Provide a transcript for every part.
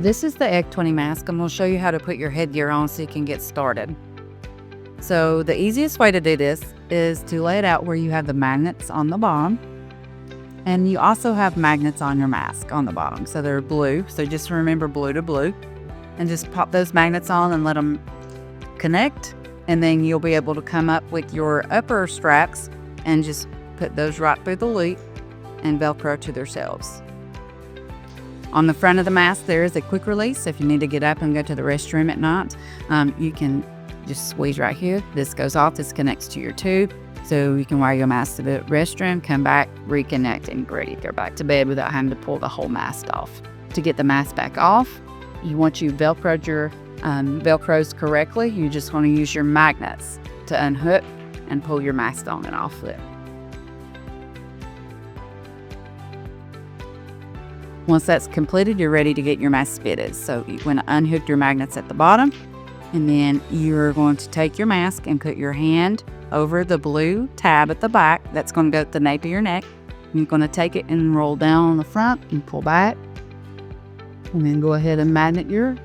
This is the F20 mask. I'm going to show you how to put your headgear on so you can get started. So the easiest way to do this is to lay it out where you have the magnets on the bottom. And you also have magnets on your mask on the bottom. So they're blue. So just remember blue to blue. And just pop those magnets on and let them connect. And then you'll be able to come up with your upper straps and just put those right through the loop and Velcro to themselves. On the front of the mask, there is a quick release. If you need to get up and go to the restroom at night, you can just squeeze right here. This goes off. This connects to your tube. So you can wear your mask to the restroom, come back, reconnect, and ready to go back to bed without having to pull the whole mask off. To get the mask back off, once you Velcroed your Velcros correctly, you just want to use your magnets to unhook and pull your mask on and off it. Once that's completed, you're ready to get your mask fitted. So you're going to unhook your magnets at the bottom, and then you're going to take your mask and put your hand over the blue tab at the back. That's going to go at the nape of your neck. And you're going to take it and roll down on the front and pull back. And then go ahead and magnet your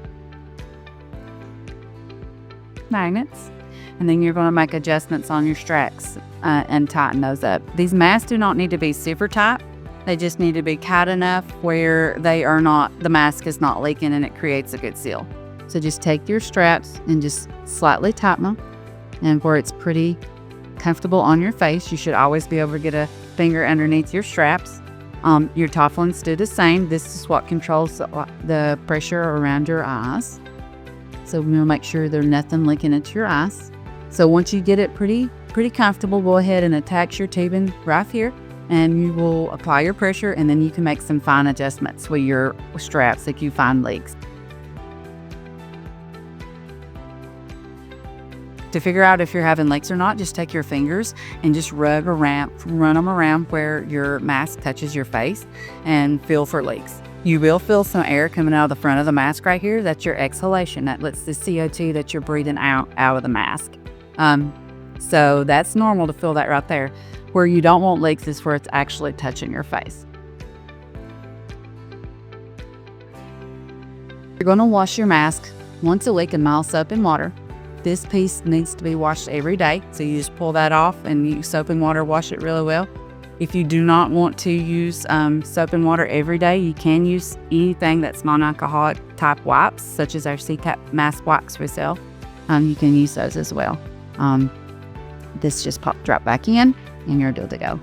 magnets. And then you're going to make adjustments on your straps and tighten those up. These masks do not need to be super tight. They just need to be tight enough where the mask is not leaking and it creates a good seal. So just take your straps and just slightly tighten them. And where it's pretty comfortable on your face, you should always be able to get a finger underneath your straps. Your top ones do the same. This is what controls the pressure around your eyes. So we'll make sure there's nothing leaking into your eyes. So once you get it pretty comfortable, go ahead and attach your tubing right here. And you will apply your pressure, and then you can make some fine adjustments with your straps if you find leaks. To figure out if you're having leaks or not, just take your fingers and just run them around where your mask touches your face and feel for leaks. You will feel some air coming out of the front of the mask right here. That's your exhalation. That lets the CO2 that you're breathing out of the mask. So that's normal to feel that right there. Where you don't want leaks is where it's actually touching your face. You're going to wash your mask once a week in mild soap and water. This piece needs to be washed every day, so you just pull that off and use soap and water, wash it really well. If you do not want to use soap and water every day, you can use anything that's non-alcoholic type wipes, such as our CPAP mask wipes we sell. You can use those as well. This just pops right back in, and you're good to go.